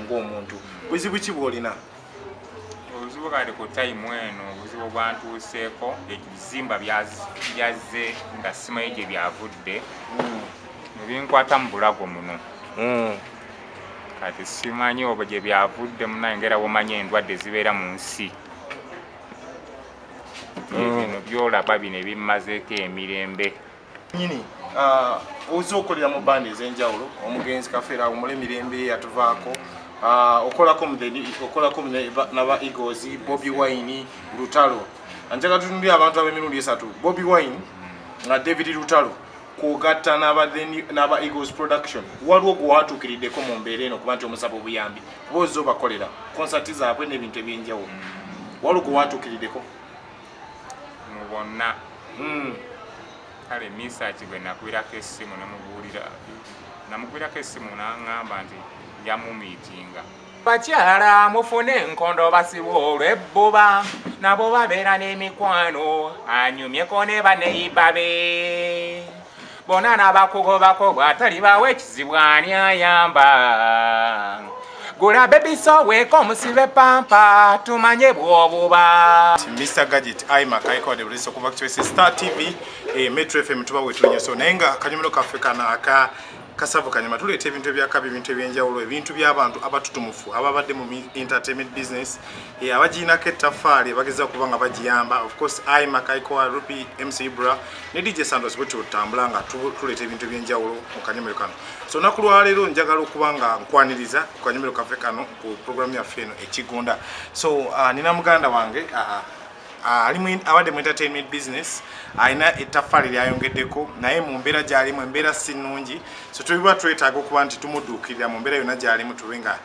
ng'omuntu buzibu ki bw'olina? Obuzibu kati ku time eno obuzibu bwantuuseeko ebizimba byazze nga simanyi gye byavudde nebinkwata mu bulago muno kati simanyi oba gye byavudde munaye ngera womanyi endwadde zibeera mu nsi bino byolaba bino ebimmazeeko emirembe nyini oza okolera mu bandi ez'enjawulo omugenzi kafeera omula emirembe yatuvaako okolako naba Eagles, Bobi Wine, Lutalo. Anjaga tutunuulire abantu ab'emirundi esatu. Bobi Wine nga David Lutalo kwogatta n'aba Eagles production. Waliwo gwe watuukiriddeko mu mbeera eno kuba nti omusaba obuyambi. Bozzo bakolera konsati zaabwe n'ebintu eby'enjawulo. Waliwo gwe watuukiriddeko? Mu bonna. Kale misaaki gwe nakubirako essimu namukubirako essimu n'aŋŋamba nti yamumiitinga. Bakyala mufune enkondo basiba olw'ebbuba nabo babeera n'emikwano anyumyeko ne baneyiba be bonna n'abakugobako bw'atali bawe ekizibu ani ayamba gula bebisoweeko omusibe pampa tumanye bw'obuba. Mr. Gadget iMac ayikode bulisi okuva ku Star TV Metro FM tuba wetunyeso naye nga akanyumiro kaffe kana kasavu kanyama tuleeta ebintu ebyakabi ebintu ebyenjawulo ebintu by'abantu abatutumufu ababadde mu entertainment business abagiinako ettaffaali bageza okuba nga bagiyamba. Of course iMac Aikoa Rupi MC Bra ne DJ Santos bwe tutambula nga tuleeta ebintu ebyenjawulo mu kanyumiro kano. So naku lwaleero njagala okuba nga nkwaniriza ku kanyumiro kaffe kano ku programu yaffe eno ekigunda. So nina muganda wange abadde mu entertainment business alina ettaffaali lyayongeddeko naye mu mbeera gy'alimu embeera si nnungi, so tuba twetaaga okuba nti tumudduukirira mu mbeera yonna gy'alimu tube nga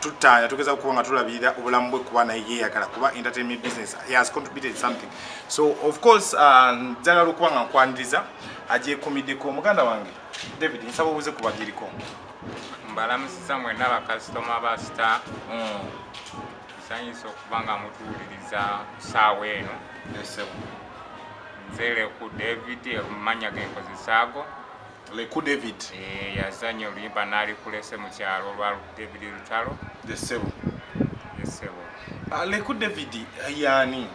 tuttaanya tugeza okuba nga tulabirira obulamu bwe kuba naye yeeyagala kuba entertainment business he has contributed something. So of course njagala okuba nga nkwaniriza agyekumiddeko. Muganda wange David nsaba obuze kubagiriko. Mbalamusiza mwenna bakasitoma ba Star nsanyusa okuba nga mutuwuliriza ssaawa eno. Nze Leku David omumanya ge nkozesaago. Leku David yazanya oluyimba Nandikulese mu kyalo olwa David Lutalo. Leku David yaani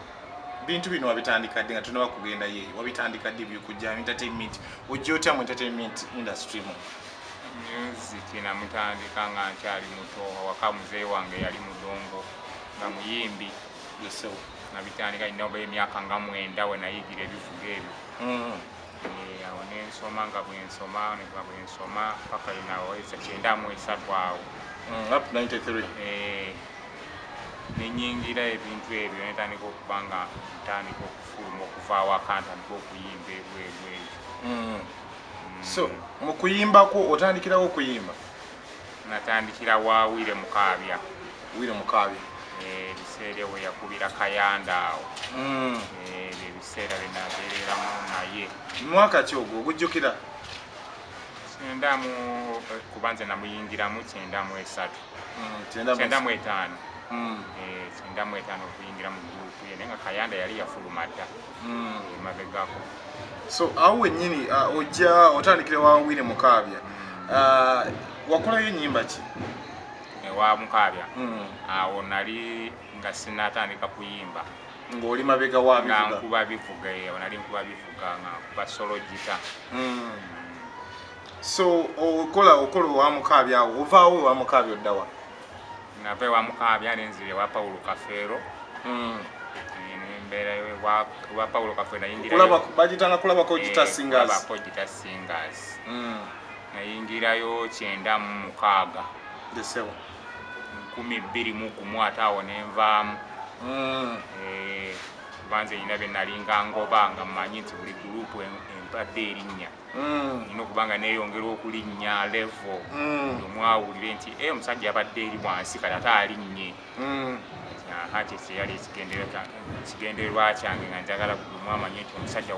bintu bino wabitandika dde nga tunaba kugenda ye wabitandika dde byokujja entertainment ojja otya mu entertainment industry mu music namutandika nga nkyali muto waka muzeeyi wange yali mudongo nga muyimbi nabitandika inoba emyaka nga 9 we nayigira ebivuga ebyo awo nensoma nga bwensoma paka inaweza 93 awo up 93 nenyingira ebintu ebyo netandika okuba nga ntandika okufuluma okuva awaka ntandika okuyimba ebwebweyo. So mu kuyimbako otandikirawo okuyimba? Natandikira wa Wile Mukaabya. Ebiseera we yakubira Kayanda awo ebiseera binabeereramu naye. Mwaka ki ogwo ogujjukira? 90 kuba nze namuyingiramu 93 95 okuyingira mu gurupu ye naye nga Kayanda yali yafuluma dda emabegako. So awo wennyini ojja otandikira wa Wile Mukaabya wakolayo ennyimba ki? Ewa Mukaabya awo nali nga sinatandika kuyimba ng'oli mabega wa bivuga nga nkuba bivuga nali nkuba bivuga nga nkuba solo gita. So okola wa Mukaabya awo ovaawo wa Mukaabya oddawa? Nava wa Mukaabya nenzire wa Paulo Kafeero embeera wa Paulo Kafeero nayingirayo bagitanga kulabako gita singers nayingirayo 96 2001 awo nenvaamu banze nyina bye nalinga ngoba nga mmanyi nti buli gurupu empadde erinnya nina okuba nga neeyongera okulinnya levo omwawulire nti omusajja abadde eri wansi kati ate alinnye hati kyeyali ekigendererwa kyange nga njagala kumwamanye nti omusajja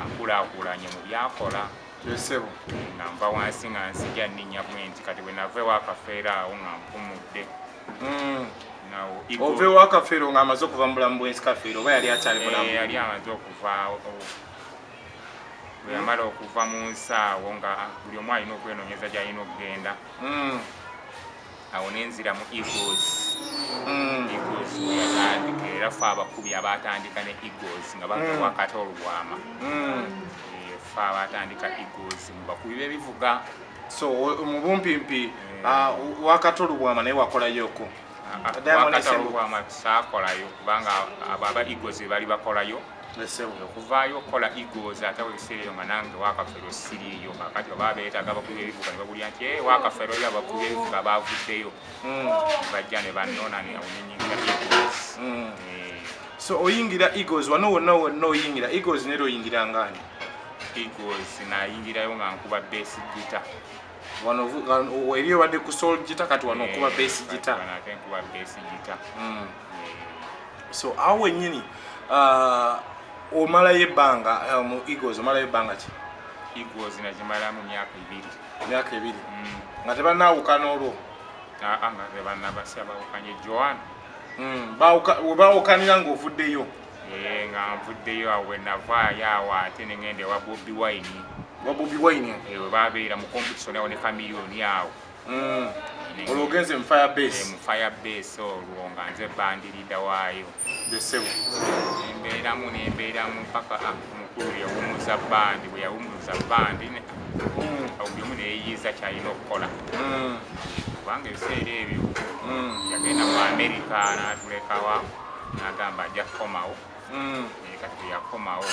akulaakulanye mu byakola nga nva wansi nga nsijja nninnya bwe nti kati bwe nava ewa Kafeero awo nga mpumudde. Ove wa Kafeero nga amaze okuva mu bulamu bw'ensi Kafeero oba yali akyali mulamu? Yali amaze okuva bwe yamala okuva mu nsi awo nga buli omu alina okwenoonyeza gy'alina okugenda awo nenzira mu Eagles yatandika era fe abakubi abatandika ne Eagles nga bava wakatolo bwama fe abatandika Eagles mu bakubi b'ebivuga. So mu bumpimpi wakatolo bwama naye wakolayoko wakatolo bwama saakolayo kubanga aba Eagles bali bakolayo okuvaayo okukola Eagles ate webiseereyo nga nange wakafero siriiyo kakati oba beetaaga abakubi b'ebivuga ne babulya nti wakafero yo abakubi b'ebivuga bavuddeyo bajja ne bannona ne awunyinyigira Eagles. So oyingira Eagles wano wonna oyingira Eagles nero oyingira ngani? Eagles nayingirayo nga nkuba bass guitar. Wano eriyo wadde ku soul guitar kati wano okuba bass guitar. Nate nkuba bass guitar. So awe nyini omalayo ebbanga mu Eagles omalayo ebbanga ki? Eagles nakimala mu myaka 2. Myaka 2. Nga tebannaawukana olwo? Nga tebannabasya bawukanye Joan. Baawukanira ng'ovuddeyo? Nga nvuddeyo awo wenavaayo awo ate ne ngenda ewa Bubi Wine. Wa Bubi Wine? We babeera mu competition awo ne Chameleone awo. Olwo ogenze mu Firebase? Mu Firebase olwo nga nze bandirida waayo. Nembeeramu paka omukulu yawumuza bandi bwe yawumuza bandi awo buli omu neyeyiiza kyalina okukola kubanga ebiseera ebyo yagenda mu America n'atulekawa n'agamba ajja kukomawo kati bwe yakomawo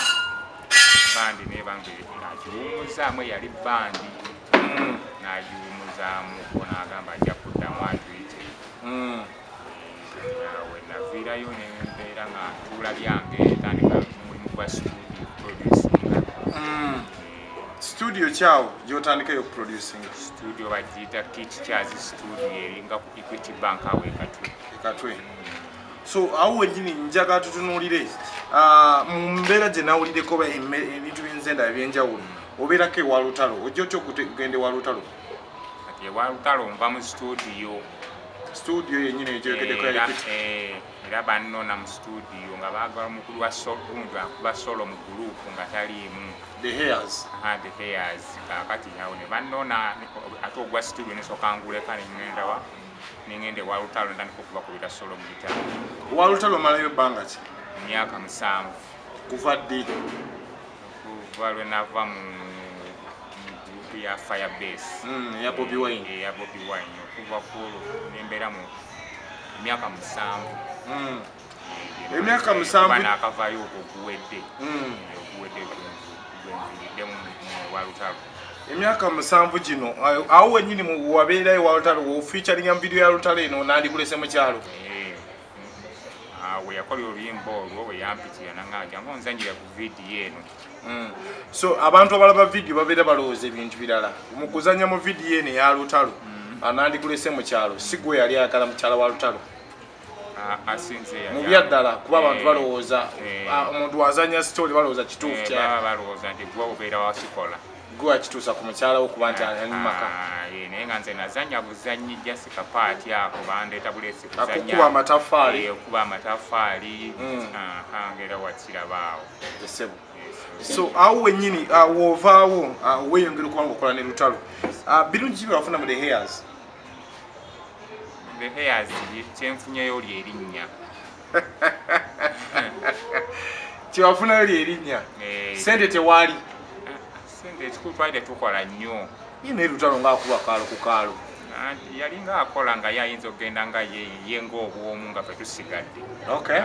bandi nebanga agiwumuzaamu eyali bandi n'agiwumuzaamuko n'agamba ajja kuddamu atuyite we naviirayo nembeera nga ntuula byange tandika mulimu gwa studio producinga. Studio kyawo gyotandikayo producing? Studio bagiyita Kitchers studio eringa ku Equity Bank awo Ekatwe. So awo wenyini njagala tutunuulire mu mbeera gye nawuliddeko ebintu byenzenda ebyenjawulo obeerako ewa Lutalo ojja otya okugenda ewa Lutalo? Kati ewa Lutalo nva mu studio yenyini egyogeddeko era bannona mu studio nga baagala mukulu wa akuba solo mu gurupu nga taliimu The Hairs kakati awo ne bannona ate ogwa studio nesooka nguleka nengenda ewa Lutalo ntandika okubakubira solo mu gitabo. Wa Lutalo malayo ebbanga ki? Myaka 7. Kuva ddi? Kuva lwe nava mu gurupu ya Firebase ya Bobi Wine. Okuva kulwo nembeera mu myaka 7. Emyaka 7 nakavaayo okwo okuwedde gwenviiriddemu wa Lutalo. Emyaka 7 gino awo wenyini wabeerayo wa Lutalo wofeaturinga mu video ya Lutalo eno Nandikulese Mukyalo? We yakola oluyimba olwo we yampitira nanganja ngonzanyira ku vidiyo eno. So abantu abalaba vidiyo babeera balowooza ebintu birala mu kuzanya mu vidiyo eno eya Lutalo Nandikulese Mukyalo si gwe yali ayagala mukyala wa Lutalo? Mu byaddala kuba abantu balowooza omuntu wazanya story balowooza kituufu kyababa balowooza nti gwe obeera wakikola gwe akituusa ku mukyala wo kuba nti ali mu maka. Naye nga nze nazanya buzanyi Jessica paati ako bandeeta buleesi okukuba amataffaali ngera wakirabaawo. So awo wenyini woovaawo weeyongera okubanga okola ne Lutalo birungi ki byewafuna mu The Hairs? The Hairs kyenfunyeyo lyerinnya. Kyewafunayo lyerinnya? Sente tewaali? Sente ekikulu twali tetukola nnyo. Naye Lutalo ng'akuba kaalo ku kaalo. Yali ng'akola nga yayinza okugenda nga ye ng'obwomu nga ffe tusigadde.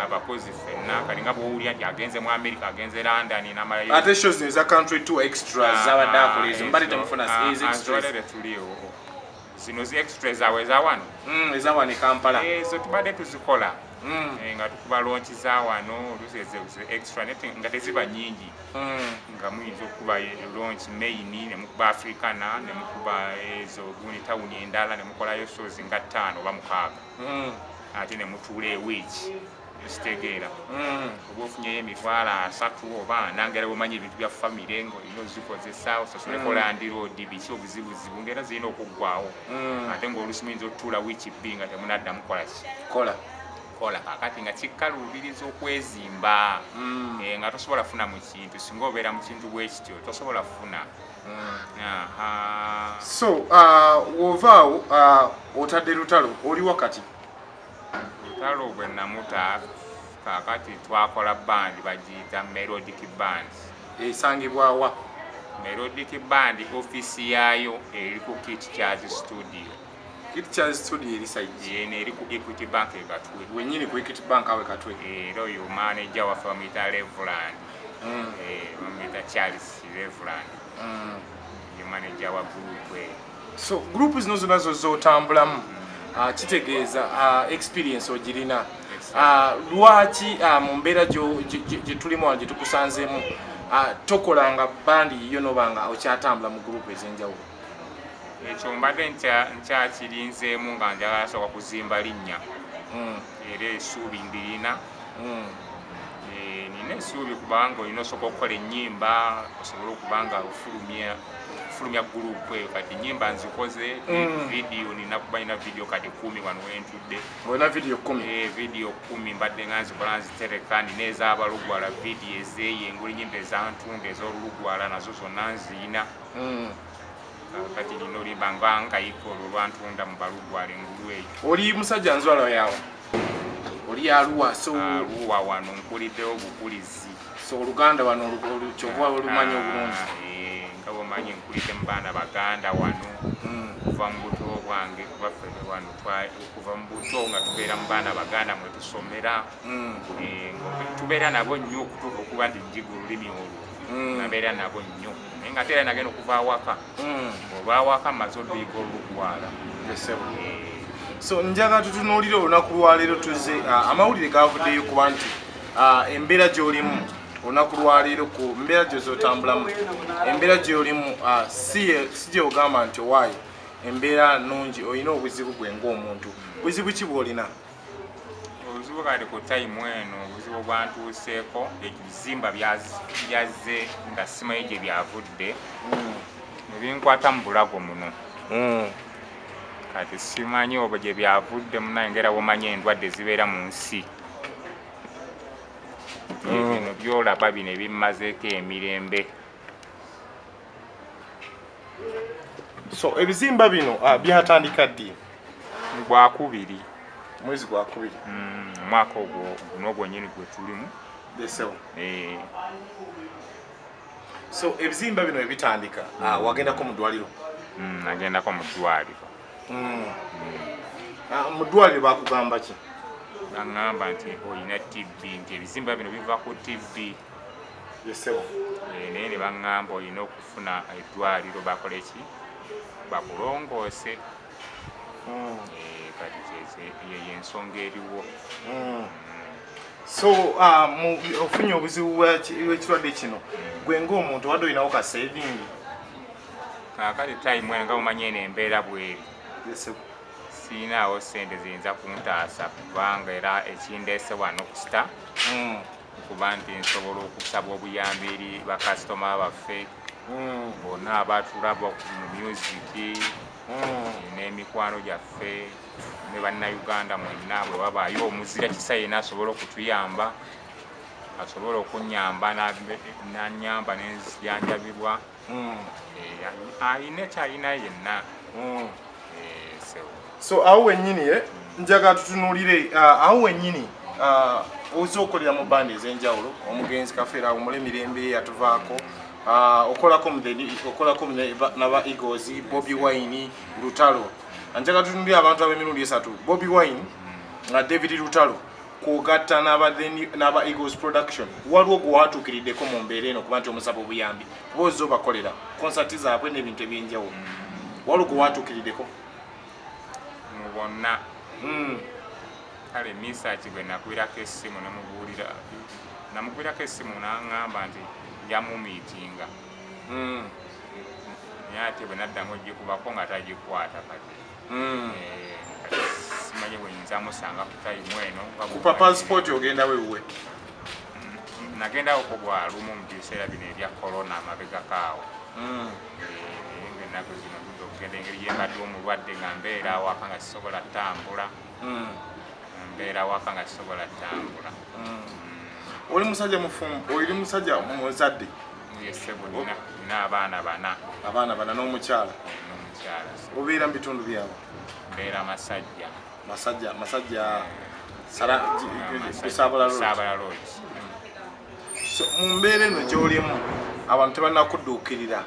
Abakozi ffenna kali nga bw'owulira nti agenze mu America agenze London n'amalayo. Ate shows eza country tour extras z'abadde akola ezo mbadde temufuna extras. Tuliwo zino zi extras awo eza wano? Eza wano e Kampala. Ezo tubadde tuzikola nga tukuba lonchi za wano oluusi extra nga teziba nyingi nga muyinza okuba launch main ne mukuba Africana ne mukuba ezo gundi tawuni endala ne mukolayo shows nga 5 oba 6 ate ne mutuula eweeki esitegeera oba ofunyeyo emitwalo 3 oba nangera bwomanyi ebintu bya famire ngo olina ozikozesa ososoleko landi road biki obuzibuzibu ngera zirina okuggwawo ate ng'oluusi muyinza otutuula wiiki bbiri nga temunaddamu kola kakati nga kikkaluubiriza okwezimba nga tosobola funa mu kintu singa obeera mu kintu bwe kityo tosobola funa So wovaawo otadde Lutalo oli wakati Lutalo bwe namuta kakati twakola band bagiyita Melodic Band. esangibwa wa? Melodic Band office yaayo eri ku Kit Charge Studio. Kit Charge Studio eri side yene eri ku Equity Bank e Katwe. Wenyini ku Equity Bank awe Katwe. Ero yo manager wa Famita Reverend. Famita Charles Reverend. Yo manager wa group. So group zino zonna zotambulamu kitegeeza experience ogirina. Lwaki mu mbeera gye tulimu wano gye tukusanzeemu tokolanga bandi yo nobanga okyatambula mu group ez'enjawulo? Ekyo mbadde nkyakirinzeemu nga njagala sooka kuzimba linnya era essuubi ndirina. Nina essuubi kubanga olina osooka okukola ennyimba osobole okubanga ofulumya gurupu eyo. Kati ennyimba nzikoze vidiyo, nina kuba nina vidiyo kati 10 wano wentudde. Olina vidiyo 10? Vidiyo 10 mbadde nga nzikola nzitereka. Nina ez'abalugwala vidiyo ezeeyengo, ennyimba ez'antunga ez'olulugwala nazo zonna nziyina. Kati nina olimba nga nkayiko olwo lwantunda mu balugwala engulu eyo. Oli musajja nzwala yawa? Oli Yaluwa? So Yaluwa wano nkuliddewo bukulizi. So Oluganda wano kyova olumanyi obulungi? Nga bwomanyi nkulidde mu baana Baganda wano kuva mu buto bwange kuba ffene wano okuva mu buto nga tubeera mu baana Baganda mwe tusomera. Tubeera nabo nnyo okutuuka okuba nti njiga olulimi olwo. Nabeera nabo nnyo naye nga tera nagenda okuva awaka. Oba awaka mmaze oluyiga olugwala. So njagala tutunuulire olunaku lwaleero tuzze amawulire gavuddeyo kuba nti embeera gy'olimu olunaku lwaleero ku mbeera gy'ozotambulamu embeera gy'olimu si gy'ogamba nti owaayi embeera nnungi olina obuzibu bwe ng'omuntu. Buzibu ki bw'olina? Obuzibu kati ku tayimu eno obuzibu bwantuuseeko ebizimba byazze nga simanyi gye byavudde ne binkwata mu bulago muno. Kati simanyi oba gye byavudde munaye ngera bwomanyi endwadde zibeera mu nsi. Bino byolaba bino ebimmazeeko emirembe. So ebizimba bino byatandika ddi? Mu Gwakubiri. Mwezi Gwakubiri? Omwaka ogwo guno gwennyini gwe tulimu. So ebizimba bino ebitandika wagendako mu ddwaliro? Nagendako mu ddwaliro. Mu ddwaliro bakugamba ki? Baŋŋamba nti olina TB, nti ebizimba bino biva ku TB. Naye ne baŋŋamba olina okufuna eddwaliro bakole ki? Bakulongoose. Kati yensonga eriwo. So ofunye obuzibu bw'ekirwadde kino gwe ng'omuntu wadde olinawo ka saving? Kakati tayimu eno nga bumanyi eno embeera bweri. Siinaawo ssente ziyinza kuntaasa kubanga era ekindeese wano kusita kuba nti nsobola okusaba obuyambi eri bakasitoma baffe bonna abatulaba mu musiki n'emikwano gyaffe ne bannayuganda mwenna bwe wabaayo omuzira kisa yenna asobola okutuyamba asobola okunyamba n'anyamba n'enzijanjabibwa alina kyalina yenna. So awo wennyini njagala tutunuulire awo wennyini oza okolera mu bandi ez'enjawulo omugenzi kafeera awo mule mirembe yatuvaako okolako naba Eagles, Bobi Wine, Lutalo. Njagala tutunuulire abantu ab'emirundi 3 Bobi Wine nga David Lutalo kwogatta n'aba Eagles production. Waliwo gwe watuukiriddeko mu mbeera eno kuba nti omusaba obuyambi kuba ozza obakolera konsati zaabwe n'ebintu eby'enjawulo. Waliwo gwe watuukiriddeko? Bonna kale misaaki bwe nakubirako essimu namukubirako essimu n'aŋŋamba nti yamumiitinga naye ate bwe naddango ogikubako nga tagikwata kati simanyi bwe nyinza musanga ku tayimu eno. Kupa passport ogenda wewe? Nagendako gwa lumu mu biseera bino ebya korona amabegakaawo. Ennaku zino tudde okugenda engeri gyembadde omulwadde nga mbeera awaka nga sisobola ttambula. Oli musajja mufumbo, oli musajja muzadde? Yesebo nina abaana bana. Abaana bana n'omukyala. N'omukyala. Obeera mu bitundu byabo? Mbeera Masajja. Masajja Saabala Road. So mu mbeera eno gy'olimu abantu tebannakudduukirira.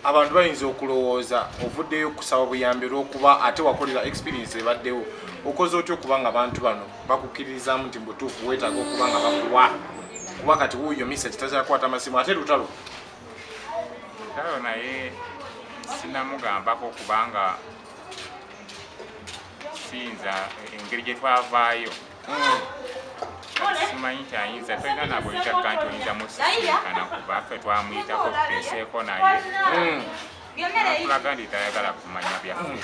Abantu bayinza okulowooza ovuddeyo kusaba buyambi olw'okuba ate wakolera experience ebaddewo. Okoze otya okuba nga abantu bano bakukkiririzaamu nti butuufu weetaaga okuba nga bakuwa kuba kati wuuyo message tazakwata masimu ate Lutalo naye sinamugambako kubanga siyinza engeri gye twavaayo simanyi kyayinza tolina nabo oyitaka nti oyinza musisinkana kuba ffe twamuyitako tuteeseeko naye nakulaga nti tayagala kumanya byaffe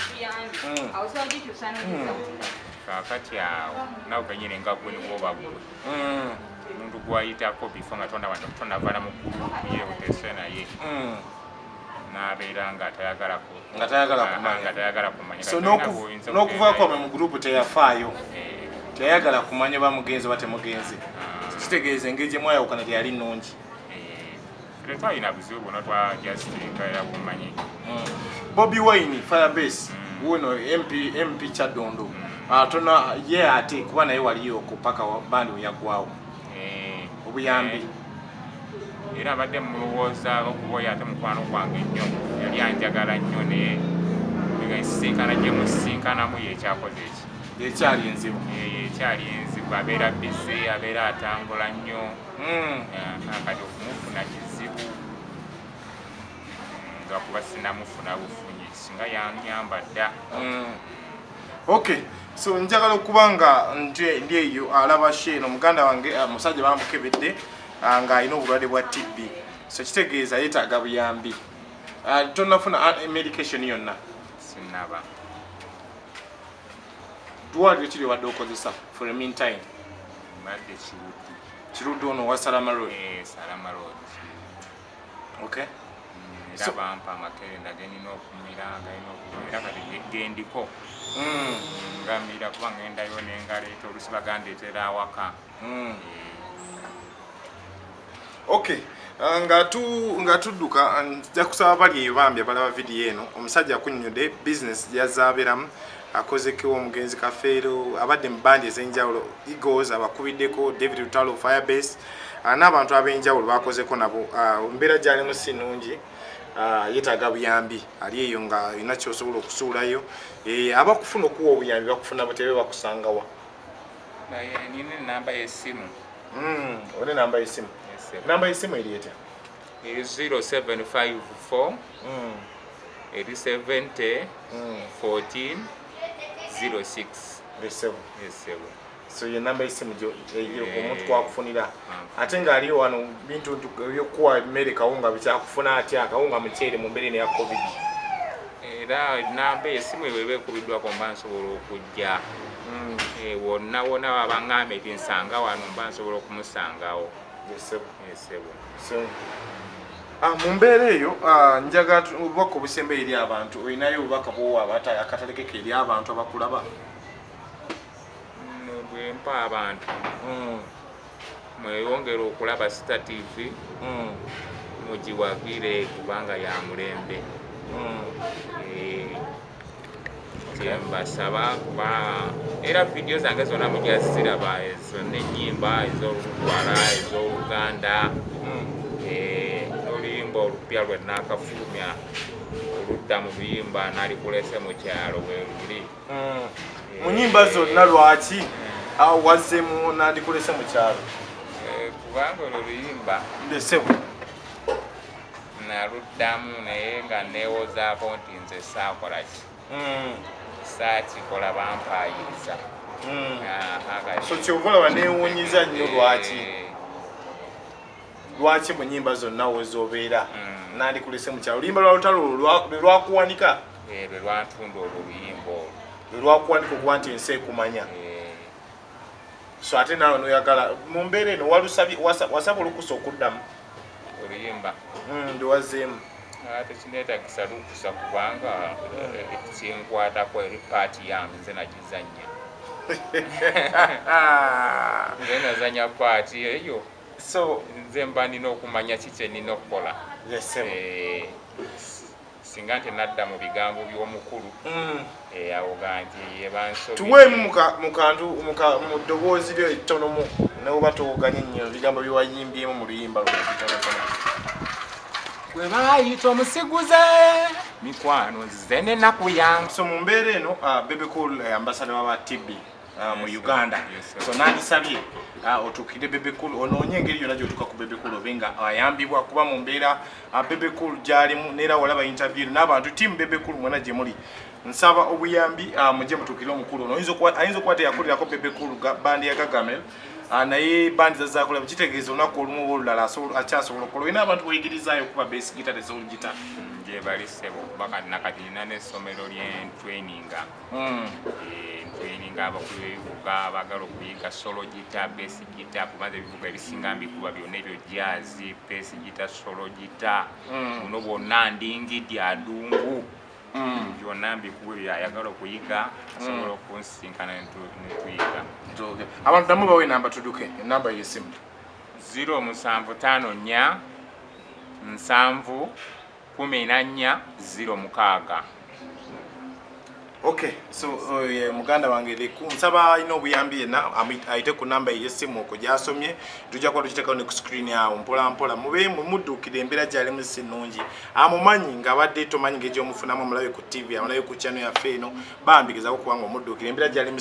kakati awo nawe kenyini nga gwe niwoba gwe omuntu gwayitako bifo nga tonavana mu gurupu ye oteese naye n'abeera nga tayagala kumanya so n'okuva kwame mu gurupu teyafaayo teyagala kumanya bamugenzi oba temugenzi kitegeeza engeri gye mwayawukana teyali nnungi tetwalina buzibu buno twa justinkaera bumanyi Bobi Wine Firebase wuno MP Kyaddondo tona ye ate kuba naye waliyo okupaka bandi weyagwawo obuyambi era abadde mulowooza okuba oyo ate mukwano gwange nnyo yali anjagala nnyo naye ensisinkana gye musisinkanamu yekyakoze eki ekyali enzibu abeera bise abeera atambula nnyo kati okumufuna kizibu nga kuba sinamufuna bufunyi singa yanyamba dda. Okay, so njagala okuba nga ndi eyo alaba sheeno muganda wange musajja bamukebedde nga alina obulwadde bwa TB, so kitegeeza yeetaaga buyambi. Tonafuna medication yonna? Sinaba. Tuwalire kiri wadde okozesa for the meantime? Mbadde Kiruddu ono wa Salama Road? Salama Road. Okay. Era bampa amakerenda genina okumira kati gendiko ngamira kuba ngendayo nengaleeta olusi bagandeetera awaka. Okay, nga tudduka nja kusaba bali eyo bambi abalaba vidiyo eno omusajja akunnyonnyoddde business gy'azaabeeramu akozekewo omugenzi Kafeero abadde mu bandi ez'enjawulo Eagles abakubiddeko David Lutalo Firebase n'abantu ab'enjawulo bakozeko nabo mbeera gy'alimu si nnungi yeetaaga buyambi ali eyo nga alina kyosobola okusuulayo abakufuna okuwa obuyambi bakufuna butebe bakusangawa? Nina enamba y'essimu. Olina enamba y'essimu? Enamba y'essimu eri etya? 0754 70 14 06. So ye namba y'essimu omuntu kwakufunira ate ng'aliyo wano bintu ebyokuwa emmere kawunga bikyakufuna atya akawunga muceere mu mbeera eya covid? Era namba y'essimu eyo eba ekubiddwako mba nsobola okujja wonna babaŋŋamba eti nsanga wano mba nsobola okumusangawo. Mu mbeera eyo njagala obubaka obusemba eri abantu olinayo obubaka bwowa akatalekeka eri abantu abakulaba? Bwempa abantu mweyongera okulaba Star TV mugiwagire kubanga ya mulembe. Mbasaba kuba era vidiyo zange zonna mujja ziraba n'ennyimba ez'Olugwala ez'Oluganda n'oluyimba olupya lwe naakafulumya oludda mu buyimba Nandikulese Mukyalo bwe luli. Mu nnyimba zonna lwaki wazzemu Nandikulese Mukyalo? Kubanga olwo luyimba naluddamu naye nga neewozaako nti nze saakola ki saakikola bampaayiriza. So kyova olaba neewuunyiza nnyo lwaki mu nnyimba zonna wezobeera Nandikulese Mukyalo oluyimba lwa Lutalo lwe lwakuwanika? Lwe lwantunda olwo oluyimba olwo lwe lwakuwanika okuba nti ensi ekumanya. So ate naawe noyagala mu mbeera eno wasaba olukusa okuddamu oluyimba? Ndiwazzeemu. Tekineetagisa lukusa kubanga kinkwatako eri paati yange nze nagizannya. Nze nazanya paati eyo. So nze mba nina okumanya kiki nina okukola singa nti nadda mu bigambo by'omukulu awo ga nti tuweemu mu ddoboozi lyo ettono noba towoganye nnyo ebigambo byewayimbyemu mu luyimba lwebitonotono. Bwe baayita omusiguze mikwano nze n'ennaku yange. So mu mbeera eno Bebe Cool ambassador w'aba TB mu Uganda. So nandisabye otuukire Bebe Cool onoonye engeri yonna gy'otuuka ku Bebe Cool obenga ayambibwa kuba mu mbeera Bebe Cool gy'alimu neera walaba interview n'abantu team Bebe Cool mwena gye muli. Nsaba obuyambi mujje mutuukire omukulu ono ayinza okuba teyakulirako Bebe Cool bandi ya Gagamel naye bandi zazaakola kitegeeza olunaku olumu olulala akyasobola okukola olina abantu boyigirizaayo okuba base gita ne soul gita. Gyebalisebo kuba kati nakati nina n'essomero ly'entweninga abakulu b'ebivuga abagala okuyiga solo gita base gita kubanza ebivuga ebisinga mbikuba byonna ebyo jazz base gita solo gita buno bwonna ndingidde adungu byonna mbikuba byayagala okuyiga asobola okunsinkana netuyiga. Abantu damu bawe enamba tuduke enamba y'essimu 0754 7 14 06. Okay, so muganda wange nsaba ino obuyambi yenna ayite ku namba y'essimu okwo gy'asomye tujja kuba tukiteekawo ne ku screen yawo mpola mpola mube mumuddukira embeera gy'alimu si nnungi amumanyi ng'abadde tomanyi ng'egyomufunamu amulabe ku TV amulabe ku channel yaffe eno bambi gezaako kubanga omudduukira embeera gy'alimu